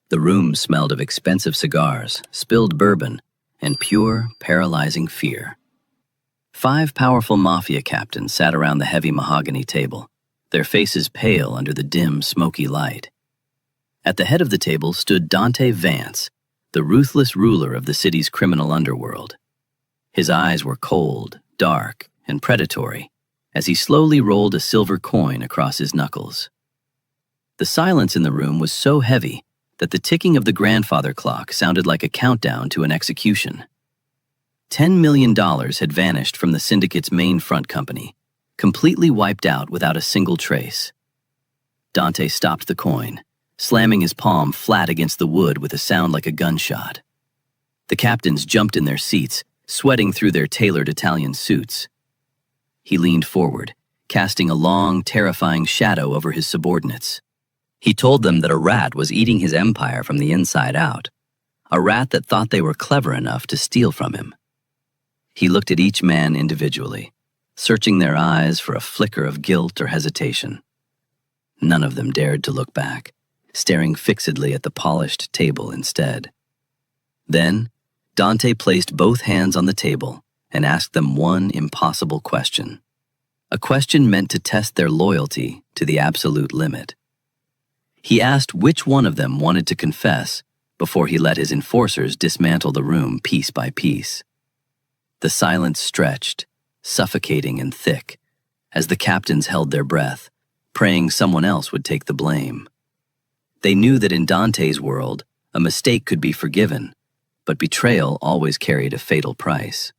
The room smelled of expensive cigars, spilled bourbon, and pure, paralyzing fear. 5 powerful Mafia captains sat around the heavy mahogany table, their faces pale under the dim, smoky light. At the head of the table stood Dante Vance, the ruthless ruler of the city's criminal underworld. His eyes were cold, dark, and predatory as he slowly rolled a silver coin across his knuckles. The silence in the room was so heavy that the ticking of the grandfather clock sounded like a countdown to an execution. $10 million had vanished from the syndicate's main front company, completely wiped out without a single trace. Dante stopped the coin, slamming his palm flat against the wood with a sound like a gunshot. The captains jumped in their seats, sweating through their tailored Italian suits. He leaned forward, casting a long, terrifying shadow over his subordinates. He told them that a rat was eating his empire from the inside out, a rat that thought they were clever enough to steal from him. He looked at each man individually, searching their eyes for a flicker of guilt or hesitation. None of them dared to look back, staring fixedly at the polished table instead. Then, Dante placed both hands on the table and asked them one impossible question, a question meant to test their loyalty to the absolute limit. He asked which one of them wanted to confess before he let his enforcers dismantle the room piece by piece. The silence stretched, suffocating and thick, as the captains held their breath, praying someone else would take the blame. They knew that in Dante's world, a mistake could be forgiven, but betrayal always carried a fatal price.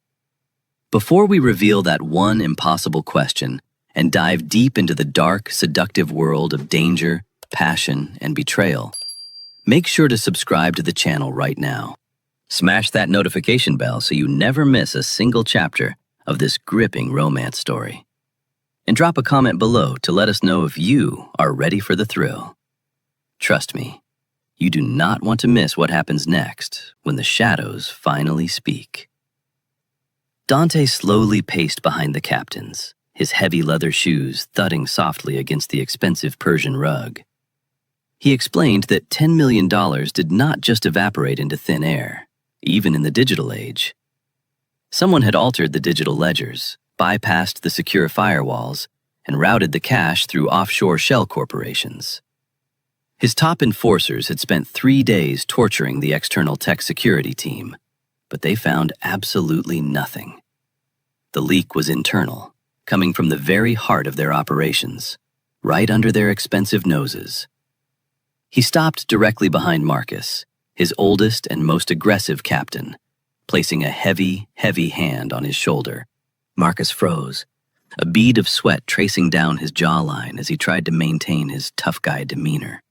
Before we reveal that one impossible question and dive deep into the dark, seductive world of danger, passion, and betrayal, make sure to subscribe to the channel right now. Smash that notification bell so you never miss a single chapter of this gripping romance story. And drop a comment below to let us know if you are ready for the thrill. Trust me, you do not want to miss what happens next when the shadows finally speak. Dante slowly paced behind the captains, his heavy leather shoes thudding softly against the expensive Persian rug. He explained that $10 million did not just evaporate into thin air, even in the digital age. Someone had altered the digital ledgers, bypassed the secure firewalls, and routed the cash through offshore shell corporations. His top enforcers had spent 3 days torturing the external tech security team, but they found absolutely nothing. The leak was internal, coming from the very heart of their operations, right under their expensive noses. He stopped directly behind Marcus, his oldest and most aggressive captain, placing a heavy, heavy hand on his shoulder. Marcus froze, a bead of sweat tracing down his jawline as he tried to maintain his tough guy demeanor.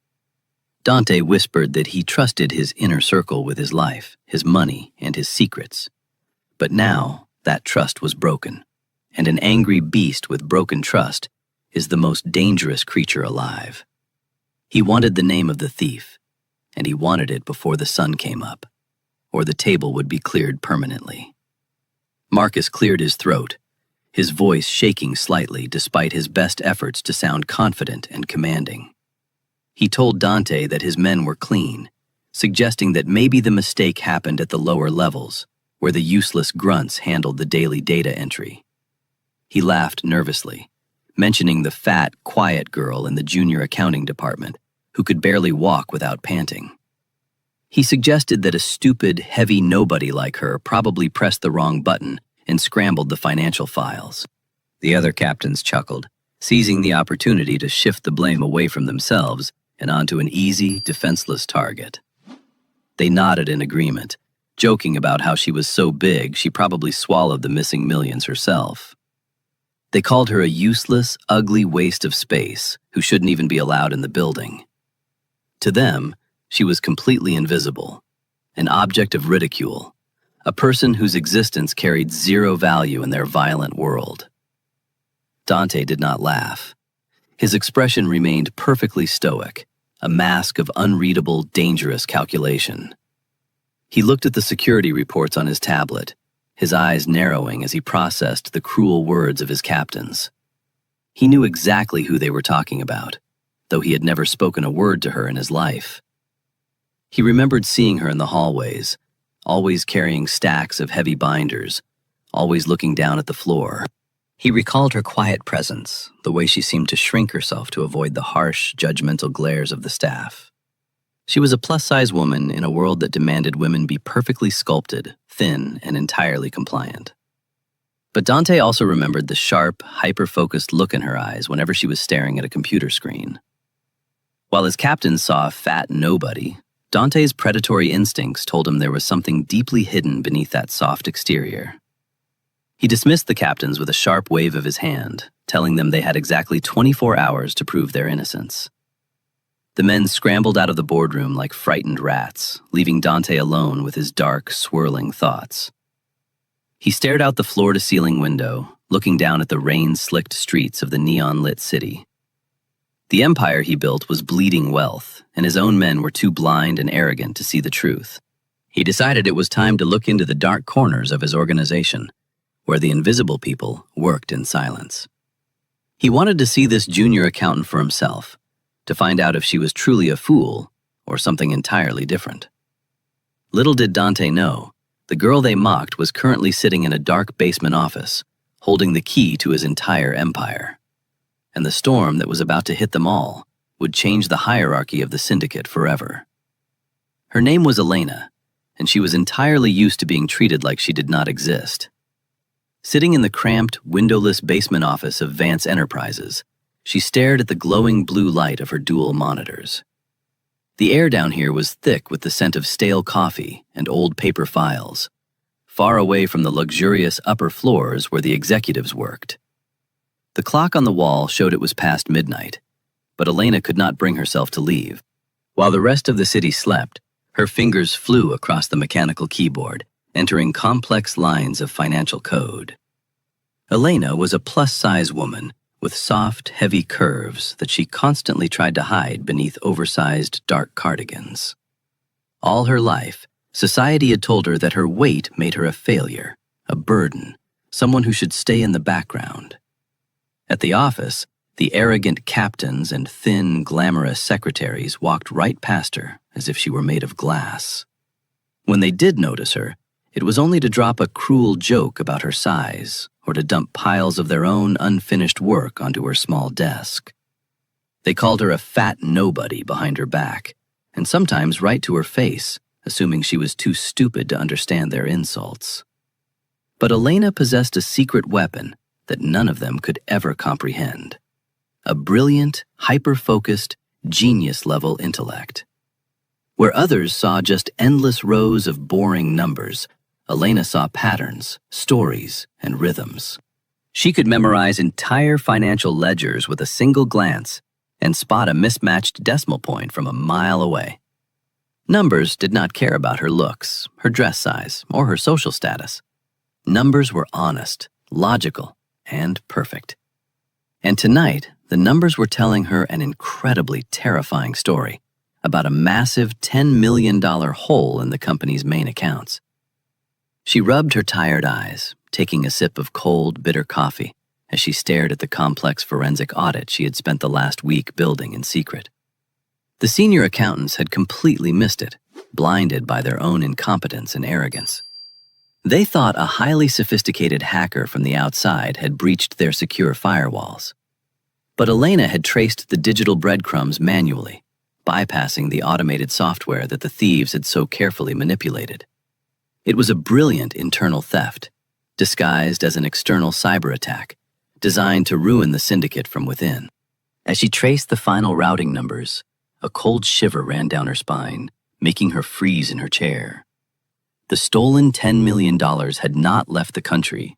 Dante whispered that he trusted his inner circle with his life, his money, and his secrets. But now, that trust was broken, and an angry beast with broken trust is the most dangerous creature alive. He wanted the name of the thief, and he wanted it before the sun came up, or the table would be cleared permanently. Marcus cleared his throat, his voice shaking slightly despite his best efforts to sound confident and commanding. He told Dante that his men were clean, suggesting that maybe the mistake happened at the lower levels, where the useless grunts handled the daily data entry. He laughed nervously, mentioning the fat, quiet girl in the junior accounting department who could barely walk without panting. He suggested that a stupid, heavy nobody like her probably pressed the wrong button and scrambled the financial files. The other captains chuckled, seizing the opportunity to shift the blame away from themselves and onto an easy, defenseless target. They nodded in agreement, joking about how she was so big she probably swallowed the missing millions herself. They called her a useless, ugly waste of space who shouldn't even be allowed in the building. To them, she was completely invisible, an object of ridicule, a person whose existence carried zero value in their violent world. Dante did not laugh. His expression remained perfectly stoic, a mask of unreadable, dangerous calculation. He looked at the security reports on his tablet, his eyes narrowing as he processed the cruel words of his captains. He knew exactly who they were talking about, though he had never spoken a word to her in his life. He remembered seeing her in the hallways, always carrying stacks of heavy binders, always looking down at the floor. He recalled her quiet presence, the way she seemed to shrink herself to avoid the harsh, judgmental glares of the staff. She was a plus-size woman in a world that demanded women be perfectly sculpted, thin, and entirely compliant. But Dante also remembered the sharp, hyper-focused look in her eyes whenever she was staring at a computer screen. While his captains saw a fat nobody, Dante's predatory instincts told him there was something deeply hidden beneath that soft exterior. He dismissed the captains with a sharp wave of his hand, telling them they had exactly 24 hours to prove their innocence. The men scrambled out of the boardroom like frightened rats, leaving Dante alone with his dark, swirling thoughts. He stared out the floor-to-ceiling window, looking down at the rain-slicked streets of the neon-lit city. The empire he built was bleeding wealth, and his own men were too blind and arrogant to see the truth. He decided it was time to look into the dark corners of his organization, where the invisible people worked in silence. He wanted to see this junior accountant for himself, to find out if she was truly a fool or something entirely different. Little did Dante know, the girl they mocked was currently sitting in a dark basement office, holding the key to his entire empire. And the storm that was about to hit them all would change the hierarchy of the syndicate forever. Her name was Elena, and she was entirely used to being treated like she did not exist. Sitting in the cramped, windowless basement office of Vance Enterprises, she stared at the glowing blue light of her dual monitors. The air down here was thick with the scent of stale coffee and old paper files, far away from the luxurious upper floors where the executives worked. The clock on the wall showed it was past midnight, but Elena could not bring herself to leave. While the rest of the city slept, her fingers flew across the mechanical keyboard, entering complex lines of financial code. Elena was a plus-size woman with soft, heavy curves that she constantly tried to hide beneath oversized, dark cardigans. All her life, society had told her that her weight made her a failure, a burden, someone who should stay in the background. At the office, the arrogant captains and thin, glamorous secretaries walked right past her as if she were made of glass. When they did notice her, it was only to drop a cruel joke about her size or to dump piles of their own unfinished work onto her small desk. They called her a fat nobody behind her back, and sometimes right to her face, assuming she was too stupid to understand their insults. But Elena possessed a secret weapon that none of them could ever comprehend. A brilliant, hyper-focused, genius-level intellect. Where others saw just endless rows of boring numbers, Elena saw patterns, stories, and rhythms. She could memorize entire financial ledgers with a single glance and spot a mismatched decimal point from a mile away. Numbers did not care about her looks, her dress size, or her social status. Numbers were honest, logical, and perfect. And tonight, the numbers were telling her an incredibly terrifying story about a massive $10 million hole in the company's main accounts. She rubbed her tired eyes, taking a sip of cold, bitter coffee as she stared at the complex forensic audit she had spent the last week building in secret. The senior accountants had completely missed it, blinded by their own incompetence and arrogance. They thought a highly sophisticated hacker from the outside had breached their secure firewalls. But Elena had traced the digital breadcrumbs manually, bypassing the automated software that the thieves had so carefully manipulated. It was a brilliant internal theft, disguised as an external cyber attack, designed to ruin the syndicate from within. As she traced the final routing numbers, a cold shiver ran down her spine, making her freeze in her chair. The stolen $10 million had not left the country.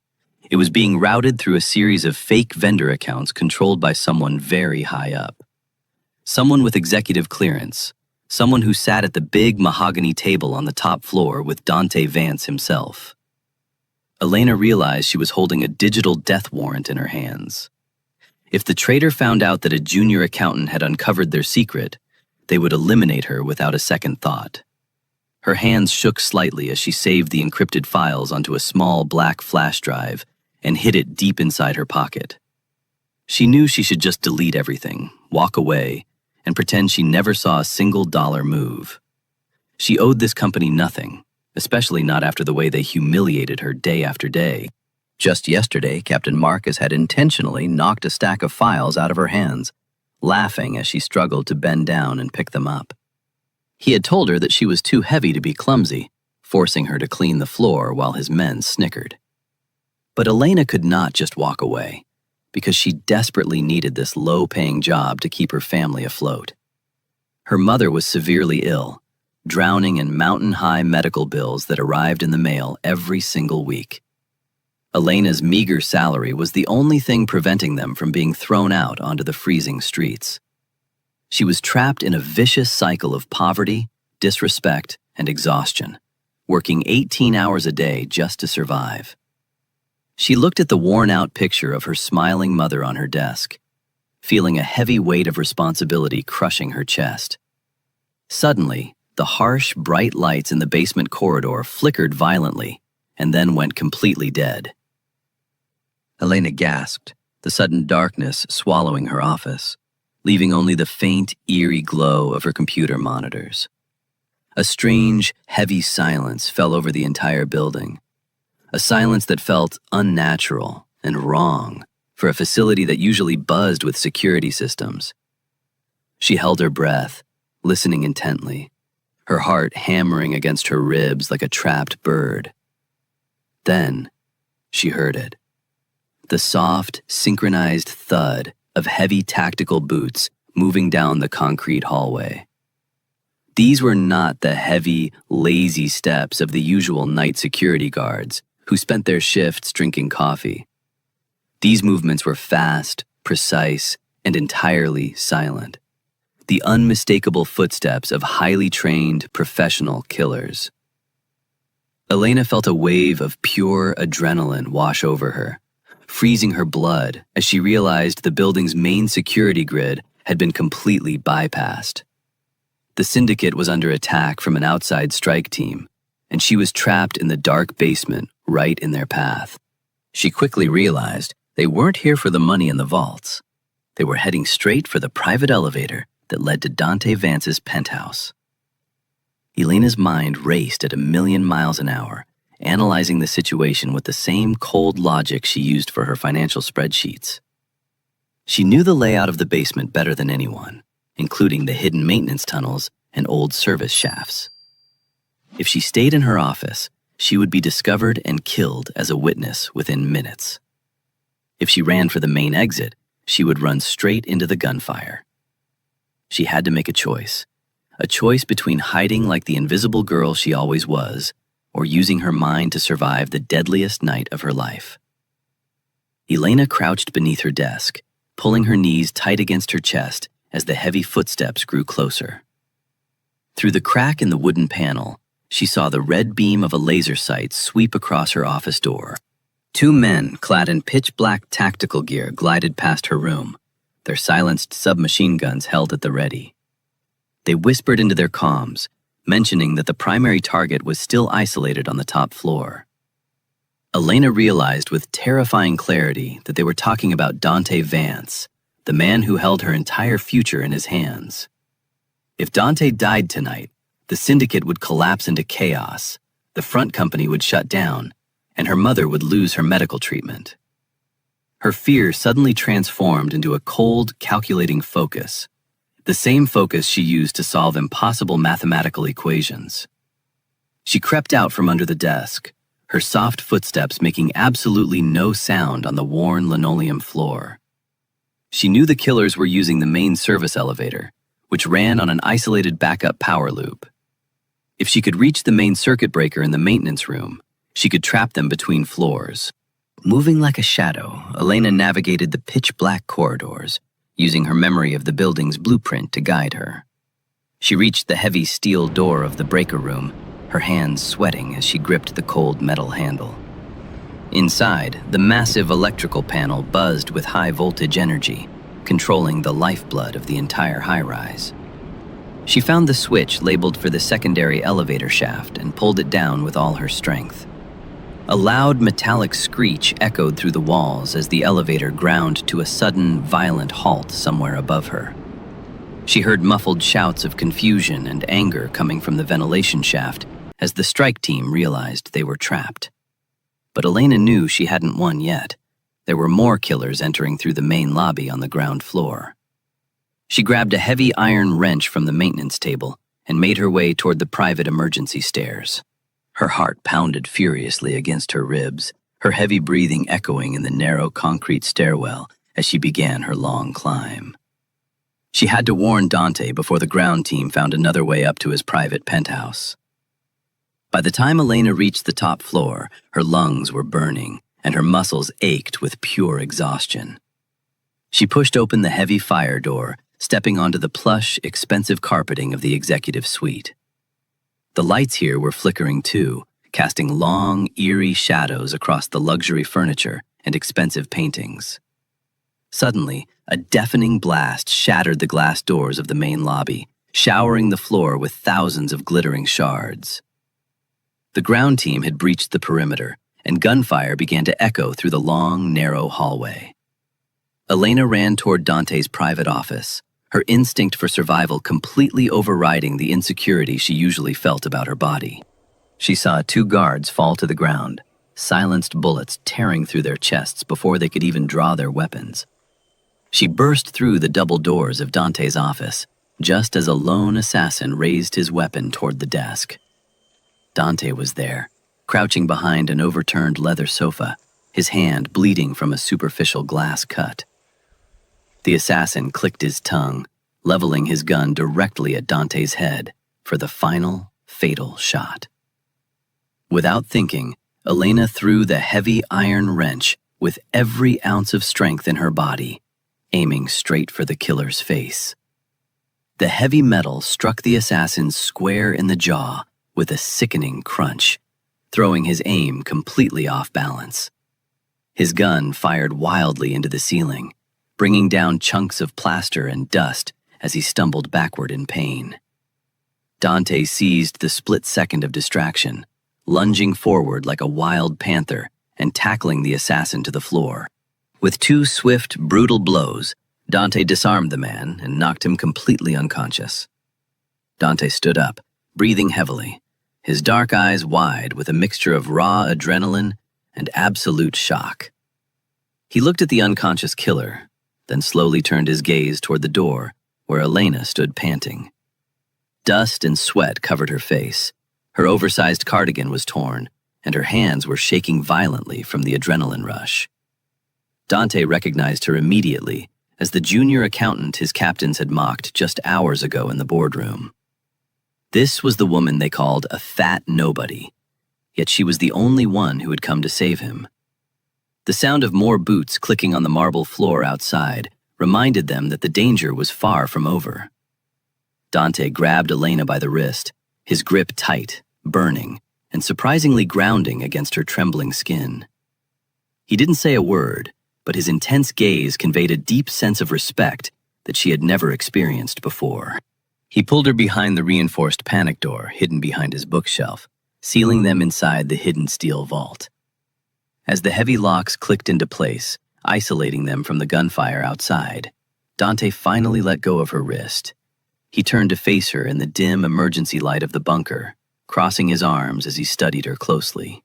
It was being routed through a series of fake vendor accounts controlled by someone very high up. Someone with executive clearance, someone who sat at the big mahogany table on the top floor with Dante Vance himself. Elena realized she was holding a digital death warrant in her hands. If the traitor found out that a junior accountant had uncovered their secret, they would eliminate her without a second thought. Her hands shook slightly as she saved the encrypted files onto a small black flash drive and hid it deep inside her pocket. She knew she should just delete everything, walk away, and pretend she never saw a single dollar move. She owed this company nothing, especially not after the way they humiliated her day after day. Just yesterday, Captain Marcus had intentionally knocked a stack of files out of her hands, laughing as she struggled to bend down and pick them up. He had told her that she was too heavy to be clumsy, forcing her to clean the floor while his men snickered. But Elena could not just walk away, because she desperately needed this low-paying job to keep her family afloat. Her mother was severely ill, drowning in mountain-high medical bills that arrived in the mail every single week. Elena's meager salary was the only thing preventing them from being thrown out onto the freezing streets. She was trapped in a vicious cycle of poverty, disrespect, and exhaustion, working 18 hours a day just to survive. She looked at the worn-out picture of her smiling mother on her desk, feeling a heavy weight of responsibility crushing her chest. Suddenly, the harsh, bright lights in the basement corridor flickered violently and then went completely dead. Elena gasped, the sudden darkness swallowing her office, leaving only the faint, eerie glow of her computer monitors. A strange, heavy silence fell over the entire building, a silence that felt unnatural and wrong for a facility that usually buzzed with security systems. She held her breath, listening intently, her heart hammering against her ribs like a trapped bird. Then, she heard it. The soft, synchronized thud of heavy tactical boots moving down the concrete hallway. These were not the heavy, lazy steps of the usual night security guards who spent their shifts drinking coffee. These movements were fast, precise, and entirely silent. The unmistakable footsteps of highly trained, professional killers. Elena felt a wave of pure adrenaline wash over her, freezing her blood as she realized the building's main security grid had been completely bypassed. The syndicate was under attack from an outside strike team, and she was trapped in the dark basement right in their path. She quickly realized they weren't here for the money in the vaults. They were heading straight for the private elevator that led to Dante Vance's penthouse. Elena's mind raced at 1,000,000 miles an hour, analyzing the situation with the same cold logic she used for her financial spreadsheets. She knew the layout of the basement better than anyone, including the hidden maintenance tunnels and old service shafts. If she stayed in her office, she would be discovered and killed as a witness within minutes. If she ran for the main exit, she would run straight into the gunfire. She had to make a choice between hiding like the invisible girl she always was, or using her mind to survive the deadliest night of her life. Elena crouched beneath her desk, pulling her knees tight against her chest as the heavy footsteps grew closer. Through the crack in the wooden panel, she saw the red beam of a laser sight sweep across her office door. 2 men clad in pitch-black tactical gear glided past her room, their silenced submachine guns held at the ready. They whispered into their comms, mentioning that the primary target was still isolated on the top floor. Elena realized with terrifying clarity that they were talking about Dante Vance, the man who held her entire future in his hands. If Dante died tonight, the syndicate would collapse into chaos, the front company would shut down, and her mother would lose her medical treatment. Her fear suddenly transformed into a cold, calculating focus, the same focus she used to solve impossible mathematical equations. She crept out from under the desk, her soft footsteps making absolutely no sound on the worn linoleum floor. She knew the killers were using the main service elevator, which ran on an isolated backup power loop. If she could reach the main circuit breaker in the maintenance room, she could trap them between floors. Moving like a shadow, Elena navigated the pitch-black corridors, using her memory of the building's blueprint to guide her. She reached the heavy steel door of the breaker room, her hands sweating as she gripped the cold metal handle. Inside, the massive electrical panel buzzed with high-voltage energy, controlling the lifeblood of the entire high-rise. She found the switch labeled for the secondary elevator shaft and pulled it down with all her strength. A loud metallic screech echoed through the walls as the elevator ground to a sudden, violent halt somewhere above her. She heard muffled shouts of confusion and anger coming from the ventilation shaft as the strike team realized they were trapped. But Elena knew she hadn't won yet. There were more killers entering through the main lobby on the ground floor. She grabbed a heavy iron wrench from the maintenance table and made her way toward the private emergency stairs. Her heart pounded furiously against her ribs, her heavy breathing echoing in the narrow concrete stairwell as she began her long climb. She had to warn Dante before the ground team found another way up to his private penthouse. By the time Elena reached the top floor, her lungs were burning and her muscles ached with pure exhaustion. She pushed open the heavy fire door, stepping onto the plush, expensive carpeting of the executive suite. The lights here were flickering too, casting long, eerie shadows across the luxury furniture and expensive paintings. Suddenly, a deafening blast shattered the glass doors of the main lobby, showering the floor with thousands of glittering shards. The ground team had breached the perimeter, and gunfire began to echo through the long, narrow hallway. Elena ran toward Dante's private office, her instinct for survival completely overriding the insecurity she usually felt about her body. She saw 2 guards fall to the ground, silenced bullets tearing through their chests before they could even draw their weapons. She burst through the double doors of Dante's office, just as a lone assassin raised his weapon toward the desk. Dante was there, crouching behind an overturned leather sofa, his hand bleeding from a superficial glass cut. The assassin clicked his tongue, leveling his gun directly at Dante's head for the final, fatal shot. Without thinking, Elena threw the heavy iron wrench with every ounce of strength in her body, aiming straight for the killer's face. The heavy metal struck the assassin square in the jaw with a sickening crunch, throwing his aim completely off balance. His gun fired wildly into the ceiling, bringing down chunks of plaster and dust as he stumbled backward in pain. Dante seized the split second of distraction, lunging forward like a wild panther and tackling the assassin to the floor. With 2 swift, brutal blows, Dante disarmed the man and knocked him completely unconscious. Dante stood up, breathing heavily, his dark eyes wide with a mixture of raw adrenaline and absolute shock. He looked at the unconscious killer, then slowly turned his gaze toward the door where Elena stood panting. Dust and sweat covered her face. Her oversized cardigan was torn, and her hands were shaking violently from the adrenaline rush. Dante recognized her immediately as the junior accountant his captains had mocked just hours ago in the boardroom. This was the woman they called a fat nobody, yet she was the only one who had come to save him. The sound of more boots clicking on the marble floor outside reminded them that the danger was far from over. Dante grabbed Elena by the wrist, his grip tight, burning, and surprisingly grounding against her trembling skin. He didn't say a word, but his intense gaze conveyed a deep sense of respect that she had never experienced before. He pulled her behind the reinforced panic door hidden behind his bookshelf, sealing them inside the hidden steel vault. As the heavy locks clicked into place, isolating them from the gunfire outside, Dante finally let go of her wrist. He turned to face her in the dim emergency light of the bunker, crossing his arms as he studied her closely.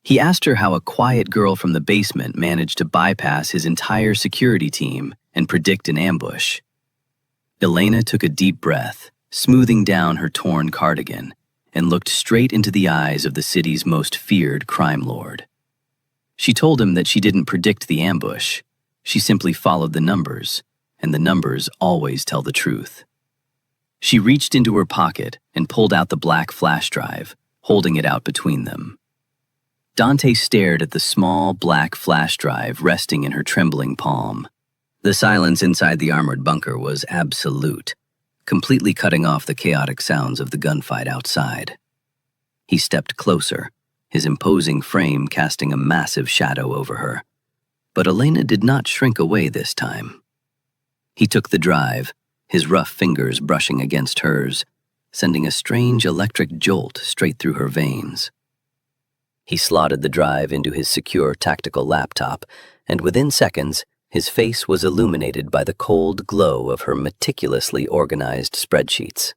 He asked her how a quiet girl from the basement managed to bypass his entire security team and predict an ambush. Elena took a deep breath, smoothing down her torn cardigan, and looked straight into the eyes of the city's most feared crime lord. She told him that she didn't predict the ambush. She simply followed the numbers, and the numbers always tell the truth. She reached into her pocket and pulled out the black flash drive, holding it out between them. Dante stared at the small, black flash drive resting in her trembling palm. The silence inside the armored bunker was absolute, completely cutting off the chaotic sounds of the gunfight outside. He stepped closer, his imposing frame casting a massive shadow over her. But Elena did not shrink away this time. He took the drive, his rough fingers brushing against hers, sending a strange electric jolt straight through her veins. He slotted the drive into his secure tactical laptop, and within seconds, His face was illuminated by the cold glow of her meticulously organized spreadsheets.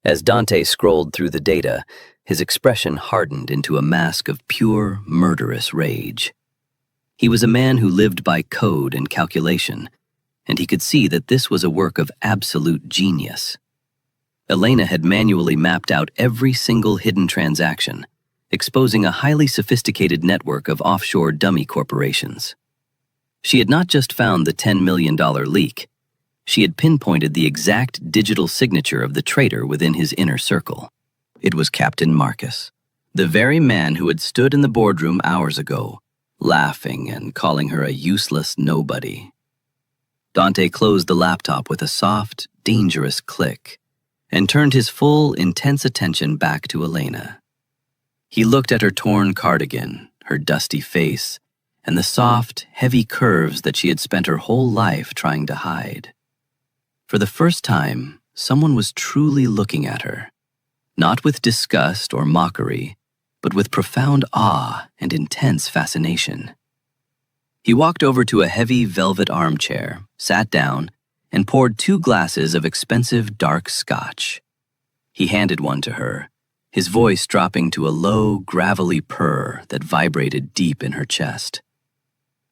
As Dante scrolled through the data, his expression hardened into a mask of pure, murderous rage. He was a man who lived by code and calculation, and he could see that this was a work of absolute genius. Elena had manually mapped out every single hidden transaction, exposing a highly sophisticated network of offshore dummy corporations. She had not just found the $10 million leak, she had pinpointed the exact digital signature of the traitor within his inner circle. It was Captain Marcus, the very man who had stood in the boardroom hours ago, laughing and calling her a useless nobody. Dante closed the laptop with a soft, dangerous click and turned his full, intense attention back to Elena. He looked at her torn cardigan, her dusty face, and the soft, heavy curves that she had spent her whole life trying to hide. For the first time, someone was truly looking at her, not with disgust or mockery, but with profound awe and intense fascination. He walked over to a heavy velvet armchair, sat down, and poured 2 glasses of expensive dark scotch. He handed one to her, his voice dropping to a low, gravelly purr that vibrated deep in her chest.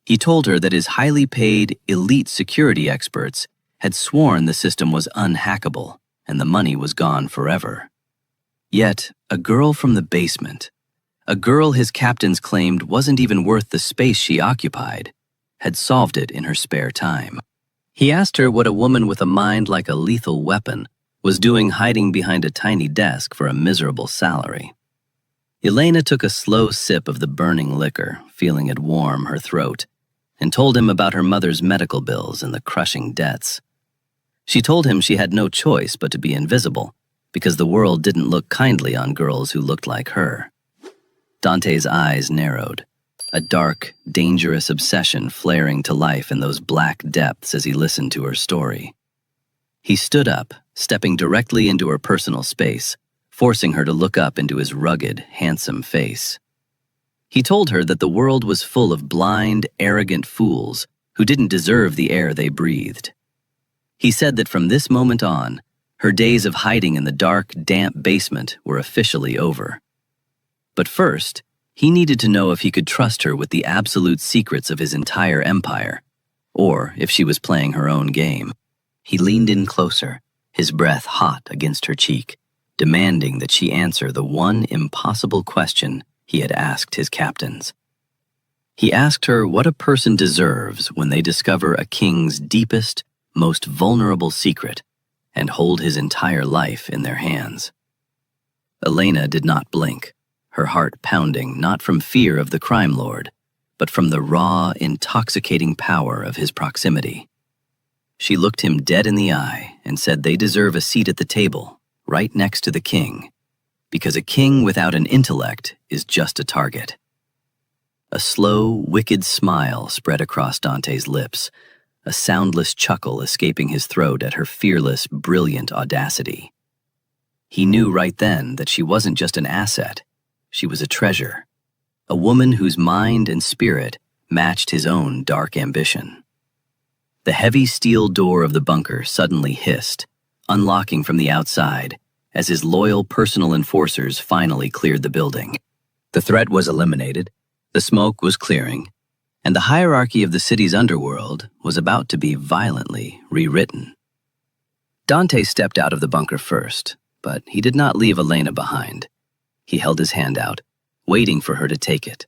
He told her that his highly paid, elite security experts had sworn the system was unhackable and the money was gone forever. Yet, a girl from the basement, a girl his captains claimed wasn't even worth the space she occupied, had solved it in her spare time. He asked her what a woman with a mind like a lethal weapon was doing hiding behind a tiny desk for a miserable salary. Elena took a slow sip of the burning liquor, feeling it warm her throat, and told him about her mother's medical bills and the crushing debts. She told him she had no choice but to be invisible, because the world didn't look kindly on girls who looked like her. Dante's eyes narrowed, a dark, dangerous obsession flaring to life in those black depths as he listened to her story. He stood up, stepping directly into her personal space, forcing her to look up into his rugged, handsome face. He told her that the world was full of blind, arrogant fools who didn't deserve the air they breathed. He said that from this moment on, her days of hiding in the dark, damp basement were officially over. But first, he needed to know if he could trust her with the absolute secrets of his entire empire, or if she was playing her own game. He leaned in closer, his breath hot against her cheek, demanding that she answer the one impossible question he had asked his captains. He asked her what a person deserves when they discover a king's deepest, most vulnerable secret and hold his entire life in their hands. Elena did not blink, her heart pounding not from fear of the crime lord, but from the raw, intoxicating power of his proximity. She looked him dead in the eye and said they deserve a seat at the table, right next to the king, because a king without an intellect is just a target. A slow, wicked smile spread across Dante's lips, a soundless chuckle escaping his throat at her fearless, brilliant audacity. He knew right then that she wasn't just an asset, she was a treasure, a woman whose mind and spirit matched his own dark ambition. The heavy steel door of the bunker suddenly hissed, unlocking from the outside as his loyal personal enforcers finally cleared the building. The threat was eliminated, the smoke was clearing, and the hierarchy of the city's underworld was about to be violently rewritten. Dante stepped out of the bunker first, but he did not leave Elena behind. He held his hand out, waiting for her to take it.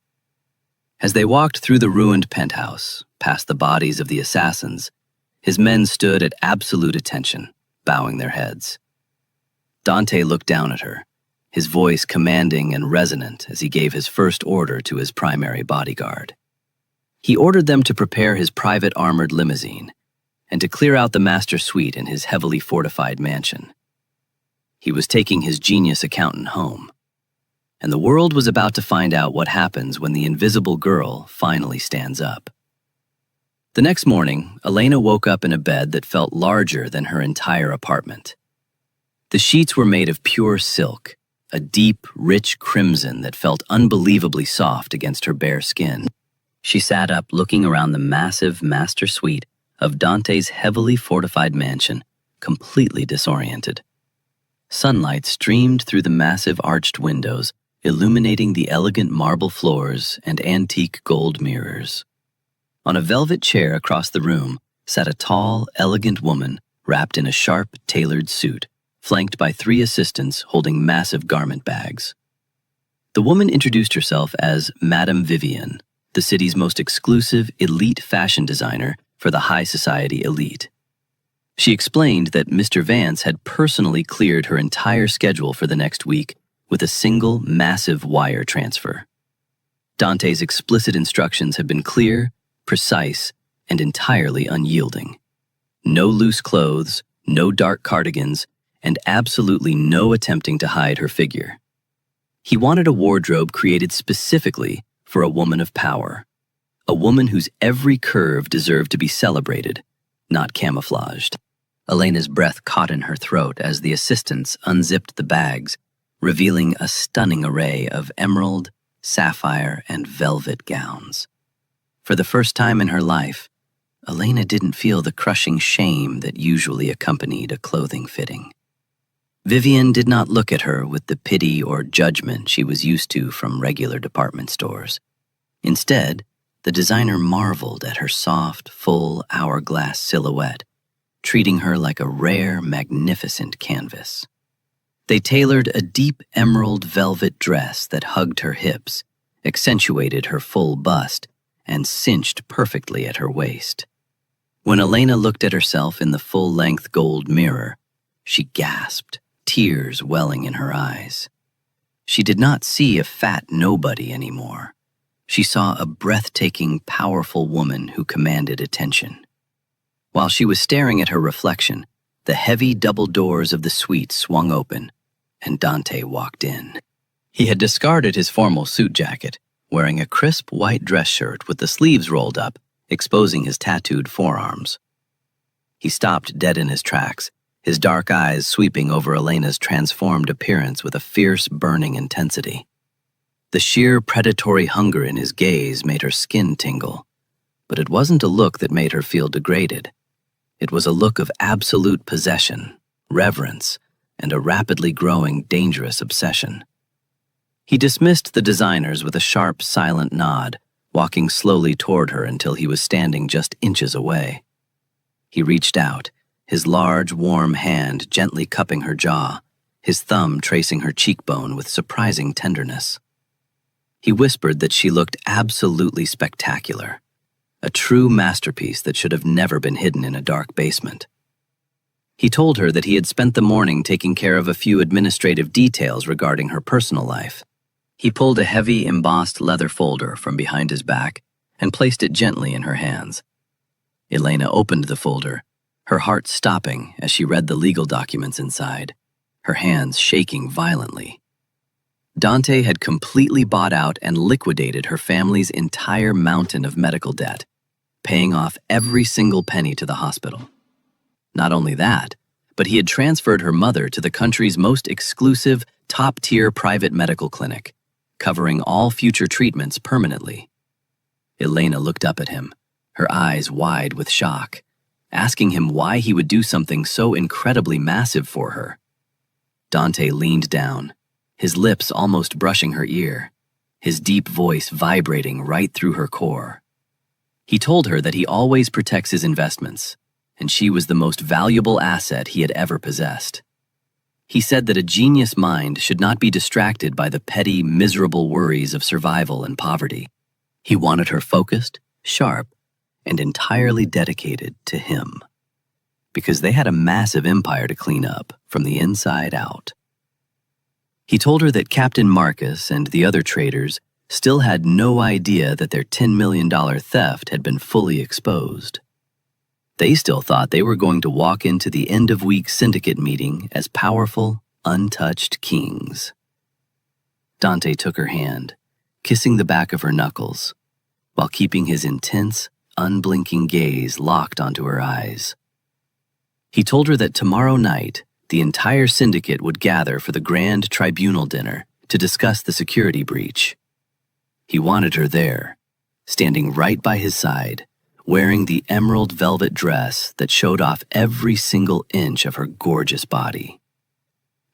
As they walked through the ruined penthouse, past the bodies of the assassins, his men stood at absolute attention, bowing their heads. Dante looked down at her, his voice commanding and resonant as he gave his first order to his primary bodyguard. He ordered them to prepare his private armored limousine and to clear out the master suite in his heavily fortified mansion. He was taking his genius accountant home, and the world was about to find out what happens when the invisible girl finally stands up. The next morning, Elena woke up in a bed that felt larger than her entire apartment. The sheets were made of pure silk, a deep, rich crimson that felt unbelievably soft against her bare skin. She sat up, looking around the massive master suite of Dante's heavily fortified mansion, completely disoriented. Sunlight streamed through the massive arched windows, illuminating the elegant marble floors and antique gold mirrors. On a velvet chair across the room sat a tall, elegant woman wrapped in a sharp, tailored suit, flanked by 3 assistants holding massive garment bags. The woman introduced herself as Madame Vivian, the city's most exclusive, elite fashion designer for the high society elite. She explained that Mr. Vance had personally cleared her entire schedule for the next week with a single, massive wire transfer. Dante's explicit instructions have been clear, precise, and entirely unyielding. No loose clothes, no dark cardigans, and absolutely no attempting to hide her figure. He wanted a wardrobe created specifically for a woman of power, a woman whose every curve deserved to be celebrated, not camouflaged. Elena's breath caught in her throat as the assistants unzipped the bags, revealing a stunning array of emerald, sapphire, and velvet gowns. For the first time in her life, Elena didn't feel the crushing shame that usually accompanied a clothing fitting. Vivian did not look at her with the pity or judgment she was used to from regular department stores. Instead, the designer marveled at her soft, full hourglass silhouette, treating her like a rare, magnificent canvas. They tailored a deep emerald velvet dress that hugged her hips, accentuated her full bust, and cinched perfectly at her waist. When Elena looked at herself in the full-length gold mirror, she gasped, tears welling in her eyes. She did not see a fat nobody anymore. She saw a breathtaking, powerful woman who commanded attention. While she was staring at her reflection, the heavy double doors of the suite swung open, and Dante walked in. He had discarded his formal suit jacket, wearing a crisp white dress shirt with the sleeves rolled up, exposing his tattooed forearms. He stopped dead in his tracks, his dark eyes sweeping over Elena's transformed appearance with a fierce, burning intensity. The sheer predatory hunger in his gaze made her skin tingle, but it wasn't a look that made her feel degraded. It was a look of absolute possession, reverence, and a rapidly growing, dangerous obsession. He dismissed the designers with a sharp, silent nod, walking slowly toward her until he was standing just inches away. He reached out, his large, warm hand gently cupping her jaw, his thumb tracing her cheekbone with surprising tenderness. He whispered that she looked absolutely spectacular, a true masterpiece that should have never been hidden in a dark basement. He told her that he had spent the morning taking care of a few administrative details regarding her personal life. He pulled a heavy, embossed leather folder from behind his back and placed it gently in her hands. Elena opened the folder, her heart stopping as she read the legal documents inside, her hands shaking violently. Dante had completely bought out and liquidated her family's entire mountain of medical debt, paying off every single penny to the hospital. Not only that, but he had transferred her mother to the country's most exclusive, top-tier private medical clinic, covering all future treatments permanently. Elena looked up at him, her eyes wide with shock, asking him why he would do something so incredibly massive for her. Dante leaned down, his lips almost brushing her ear, his deep voice vibrating right through her core. He told her that he always protects his investments, and she was the most valuable asset he had ever possessed. He said that a genius mind should not be distracted by the petty, miserable worries of survival and poverty. He wanted her focused, sharp, and entirely dedicated to him, because they had a massive empire to clean up from the inside out. He told her that Captain Marcus and the other traders still had no idea that their $10 million theft had been fully exposed. They still thought they were going to walk into the end-of-week syndicate meeting as powerful, untouched kings. Dante took her hand, kissing the back of her knuckles, while keeping his intense, unblinking gaze locked onto her eyes. He told her that tomorrow night, the entire syndicate would gather for the grand tribunal dinner to discuss the security breach. He wanted her there, standing right by his side, wearing the emerald velvet dress that showed off every single inch of her gorgeous body.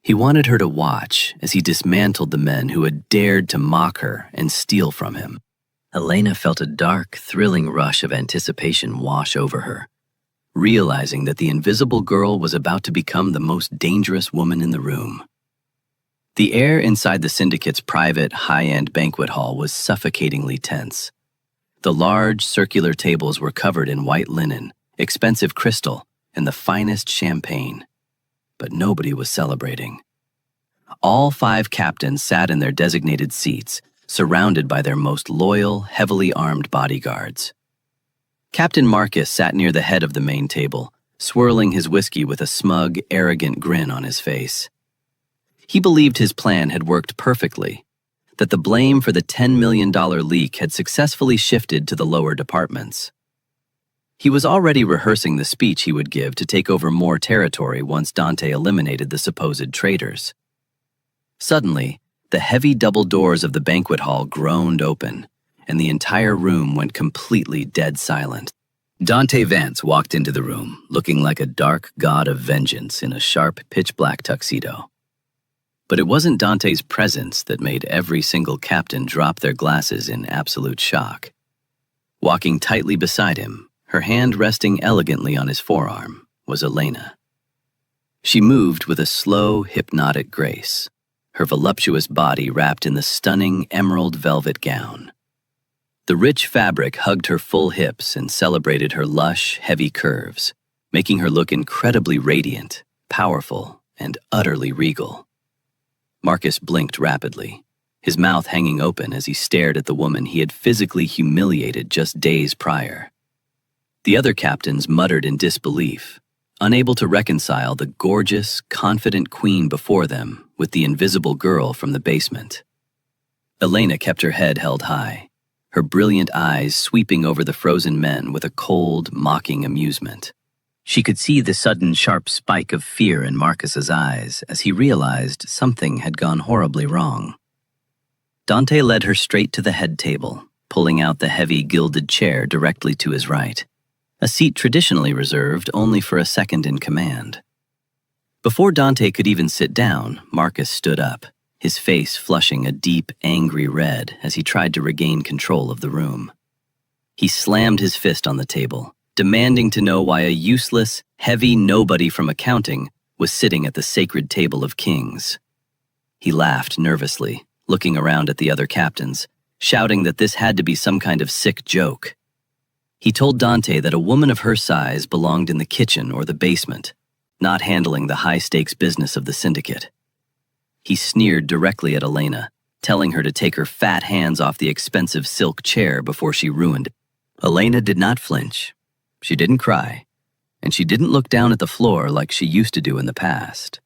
He wanted her to watch as he dismantled the men who had dared to mock her and steal from him. Elena felt a dark, thrilling rush of anticipation wash over her, realizing that the invisible girl was about to become the most dangerous woman in the room. The air inside the syndicate's private, high-end banquet hall was suffocatingly tense. The large, circular tables were covered in white linen, expensive crystal, and the finest champagne. But nobody was celebrating. All 5 captains sat in their designated seats, surrounded by their most loyal, heavily armed bodyguards. Captain Marcus sat near the head of the main table, swirling his whiskey with a smug, arrogant grin on his face. He believed his plan had worked perfectly, that the blame for the $10 million leak had successfully shifted to the lower departments. He was already rehearsing the speech he would give to take over more territory once Dante eliminated the supposed traitors. Suddenly, the heavy double doors of the banquet hall groaned open, and the entire room went completely dead silent. Dante Vance walked into the room, looking like a dark god of vengeance in a sharp, pitch-black tuxedo. But it wasn't Dante's presence that made every single captain drop their glasses in absolute shock. Walking tightly beside him, her hand resting elegantly on his forearm, was Elena. She moved with a slow, hypnotic grace, her voluptuous body wrapped in the stunning emerald velvet gown. The rich fabric hugged her full hips and celebrated her lush, heavy curves, making her look incredibly radiant, powerful, and utterly regal. Marcus blinked rapidly, his mouth hanging open as he stared at the woman he had physically humiliated just days prior. The other captains muttered in disbelief, unable to reconcile the gorgeous, confident queen before them with the invisible girl from the basement. Elena kept her head held high, her brilliant eyes sweeping over the frozen men with a cold, mocking amusement. She could see the sudden sharp spike of fear in Marcus's eyes as he realized something had gone horribly wrong. Dante led her straight to the head table, pulling out the heavy gilded chair directly to his right, a seat traditionally reserved only for a second in command. Before Dante could even sit down, Marcus stood up, his face flushing a deep, angry red as he tried to regain control of the room. He slammed his fist on the table, demanding to know why a useless, heavy nobody from accounting was sitting at the sacred table of kings. He laughed nervously, looking around at the other captains, shouting that this had to be some kind of sick joke. He told Dante that a woman of her size belonged in the kitchen or the basement, not handling the high-stakes business of the syndicate. He sneered directly at Elena, telling her to take her fat hands off the expensive silk chair before she ruined it. Elena did not flinch. She didn't cry, and she didn't look down at the floor like she used to do in the past.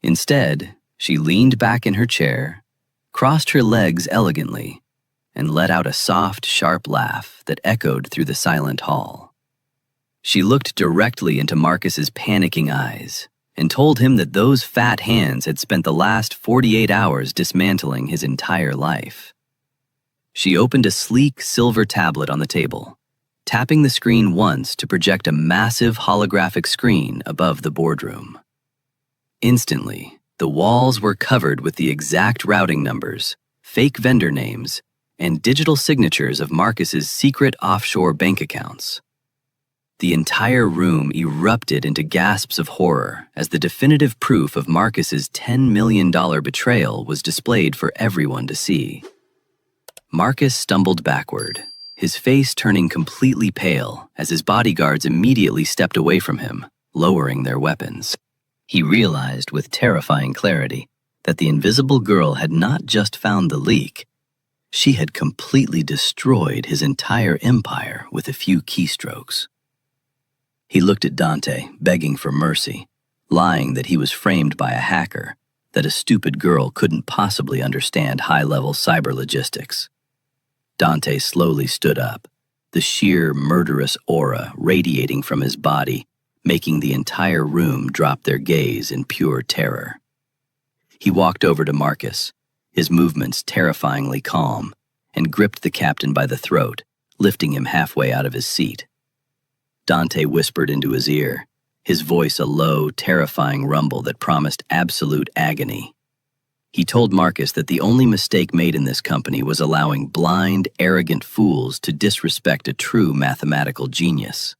Instead, she leaned back in her chair, crossed her legs elegantly, and let out a soft, sharp laugh that echoed through the silent hall. She looked directly into Marcus's panicking eyes and told him that those fat hands had spent the last 48 hours dismantling his entire life. She opened a sleek silver tablet on the table, tapping the screen once to project a massive holographic screen above the boardroom. Instantly, the walls were covered with the exact routing numbers, fake vendor names, and digital signatures of Marcus's secret offshore bank accounts. The entire room erupted into gasps of horror as the definitive proof of Marcus's $10 million betrayal was displayed for everyone to see. Marcus stumbled backward, his face turning completely pale as his bodyguards immediately stepped away from him, lowering their weapons. He realized with terrifying clarity that the invisible girl had not just found the leak, she had completely destroyed his entire empire with a few keystrokes. He looked at Dante, begging for mercy, lying that he was framed by a hacker, that a stupid girl couldn't possibly understand high-level cyber logistics. Dante slowly stood up, the sheer murderous aura radiating from his body, making the entire room drop their gaze in pure terror. He walked over to Marcus, his movements terrifyingly calm, and gripped the captain by the throat, lifting him halfway out of his seat. Dante whispered into his ear, his voice a low, terrifying rumble that promised absolute agony. He told Marcus that the only mistake made in this company was allowing blind, arrogant fools to disrespect a true mathematical genius.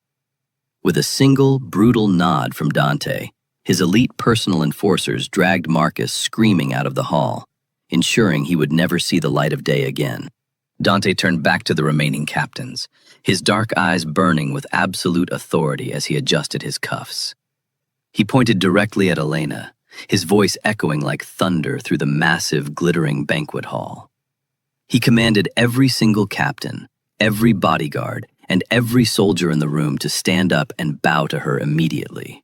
With a single, brutal nod from Dante, his elite personal enforcers dragged Marcus screaming out of the hall, ensuring he would never see the light of day again. Dante turned back to the remaining captains, his dark eyes burning with absolute authority as he adjusted his cuffs. He pointed directly at Elena, his voice echoing like thunder through the massive, glittering banquet hall. He commanded every single captain, every bodyguard, and every soldier in the room to stand up and bow to her immediately.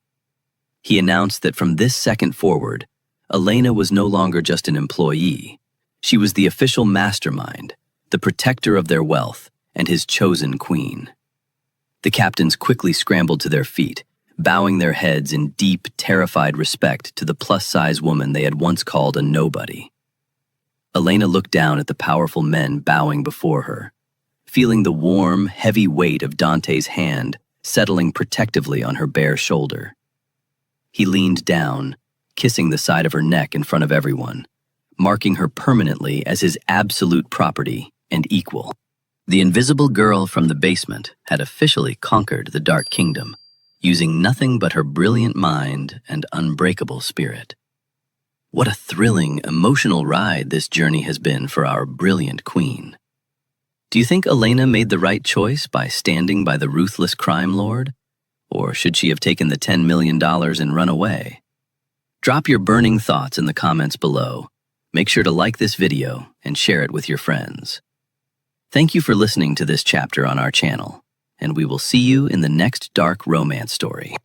He announced that from this second forward, Elena was no longer just an employee. She was the official mastermind, the protector of their wealth, and his chosen queen. The captains quickly scrambled to their feet, bowing their heads in deep, terrified respect to the plus-size woman they had once called a nobody. Elena looked down at the powerful men bowing before her, feeling the warm, heavy weight of Dante's hand settling protectively on her bare shoulder. He leaned down, kissing the side of her neck in front of everyone, marking her permanently as his absolute property and equal. The invisible girl from the basement had officially conquered the Dark Kingdom, using nothing but her brilliant mind and unbreakable spirit. What a thrilling, emotional ride this journey has been for our brilliant queen. Do you think Elena made the right choice by standing by the ruthless crime lord? Or should she have taken the $10 million and run away? Drop your burning thoughts in the comments below. Make sure to like this video and share it with your friends. Thank you for listening to this chapter on our channel, and we will see you in the next dark romance story.